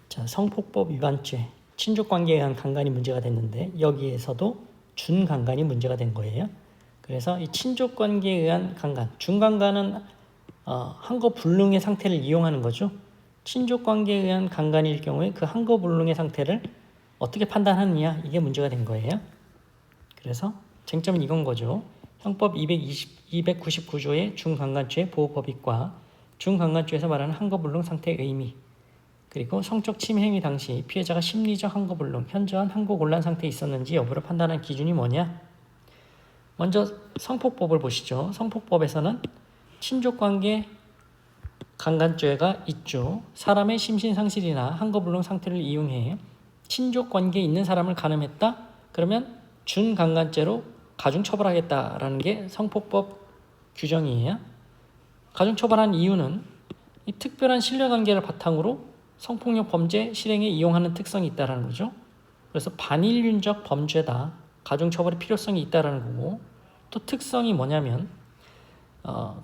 자, 성폭법 위반죄, 친족관계에 의한 강간이 문제가 됐는데 여기에서도 준강간이 문제가 된 거예요. 그래서 이 친족관계에 의한 강간, 준강간은 한거불능의 상태를 이용하는 거죠. 친족관계에 의한 강간일 경우에 그 한거불능의 상태를 어떻게 판단하느냐, 이게 문제가 된 거예요. 그래서 쟁점은 이건 거죠. 형법 299조의 준강간죄의 보호법익과 준강간죄에서 말하는 한거불능 상태의 의미, 그리고 성적 침해 행위 당시 피해자가 심리적 한거불능, 현저한 한거곤란 상태에 있었는지 여부를 판단하는 기준이 뭐냐? 먼저 성폭법을 보시죠. 성폭법에서는 친족관계 강간죄가 있죠. 사람의 심신상실이나 한거불능 상태를 이용해 친족관계에 있는 사람을 간음했다? 그러면 준강간죄로 가중처벌하겠다라는 게 성폭법 규정이에요. 가중처벌한 이유는 이 특별한 신뢰관계를 바탕으로 성폭력 범죄 실행에 이용하는 특성이 있다는 거죠. 그래서 반인륜적 범죄다. 가중처벌의 필요성이 있다는 거고, 또 특성이 뭐냐면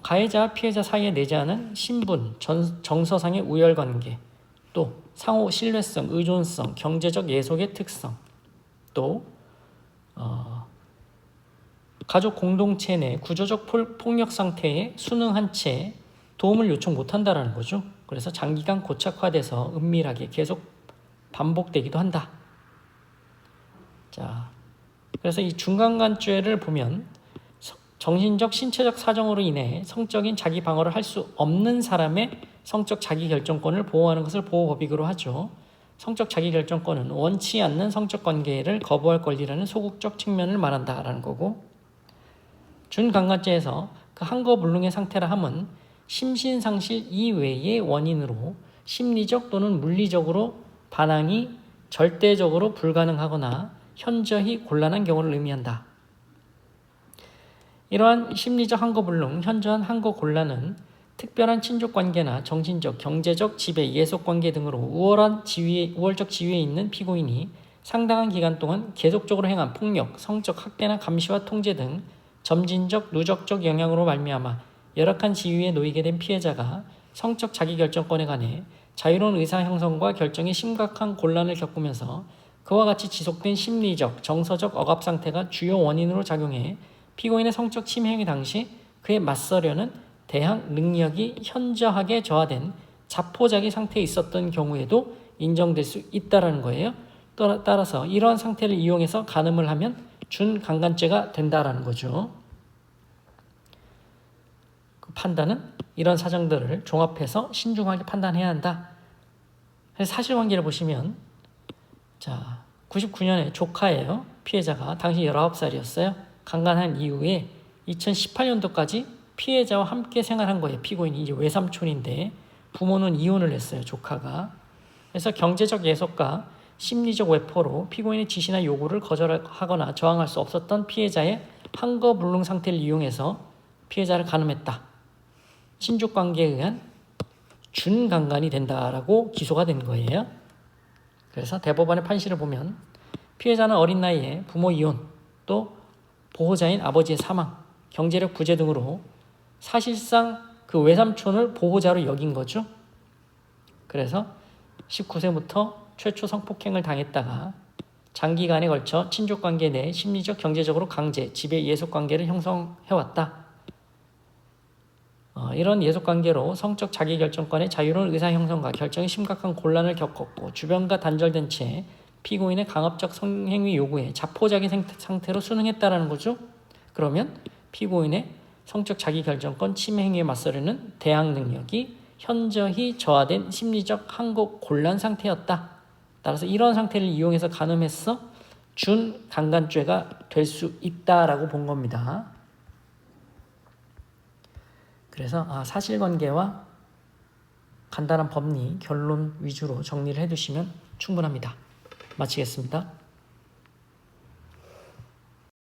가해자와 피해자 사이에 내재하는 신분, 정서상의 우열관계, 또 상호 신뢰성, 의존성, 경제적 예속의 특성, 또 가족 공동체 내 구조적 폭력 상태에 순응한 채 도움을 요청 못한다는 거죠. 그래서 장기간 고착화돼서 은밀하게 계속 반복되기도 한다. 자, 그래서 이 준강간죄를 보면 정신적, 신체적 사정으로 인해 성적인 자기 방어를 할 수 없는 사람의 성적 자기결정권을 보호하는 것을 보호법익으로 하죠. 성적 자기결정권은 원치 않는 성적 관계를 거부할 권리라는 소극적 측면을 말한다라는 거고, 준강간죄에서 그 한거불능의 상태라 함은 심신상실 이외의 원인으로 심리적 또는 물리적으로 반항이 절대적으로 불가능하거나 현저히 곤란한 경우를 의미한다. 이러한 심리적 한거불능, 현저한 한거곤란은 특별한 친족관계나 정신적, 경제적 지배, 예속관계 등으로 우월적 지위에 있는 피고인이 상당한 기간 동안 계속적으로 행한 폭력, 성적 학대나 감시와 통제 등 점진적, 누적적 영향으로 말미암아 열악한 지위에 놓이게 된 피해자가 성적 자기결정권에 관해 자유로운 의사 형성과 결정에 심각한 곤란을 겪으면서 그와 같이 지속된 심리적, 정서적 억압 상태가 주요 원인으로 작용해 피고인의 성적 침해 행위 당시 그에 맞서려는 대항 능력이 현저하게 저하된 자포자기 상태에 있었던 경우에도 인정될 수 있다는 거예요. 따라서 이러한 상태를 이용해서 간음을 하면 준강간죄가 된다는 거죠. 그 판단은 이런 사정들을 종합해서 신중하게 판단해야 한다. 사실관계를 보시면, 자, 99년에 조카예요. 피해자가 당시 19살이었어요. 강간한 이후에 2018년도까지 피해자와 함께 생활한 거예요. 피고인이 이제 외삼촌인데 부모는 이혼을 했어요. 조카가. 그래서 경제적 예속과 심리적 외포로 피고인의 지시나 요구를 거절하거나 저항할 수 없었던 피해자의 한거불능 상태를 이용해서 피해자를 간음했다. 친족관계에 의한 준강간이 된다라고 기소가 된 거예요. 그래서 대법원의 판시를 보면 피해자는 어린 나이에 부모 이혼, 또 보호자인 아버지의 사망, 경제력 부재 등으로 사실상 그 외삼촌을 보호자로 여긴 거죠. 그래서 19세부터 최초 성폭행을 당했다가 장기간에 걸쳐 친족관계 내 심리적, 경제적으로 강제, 지배, 예속관계를 형성해왔다. 이런 예속관계로 성적 자기결정권의 자유로운 의사형성과 결정에 심각한 곤란을 겪었고 주변과 단절된 채 피고인의 강압적 성행위 요구에 자포자기 상태로 순응했다는 거죠. 그러면 피고인의 성적 자기결정권 침해 행위에 맞서려는 대항 능력이 현저히 저하된 심리적 한거곤란 상태였다. 따라서 이런 상태를 이용해서 간음해서 준강간죄가 될 수 있다라고 본 겁니다. 그래서 사실관계와 간단한 법리, 결론 위주로 정리를 해두시면 충분합니다. 마치겠습니다.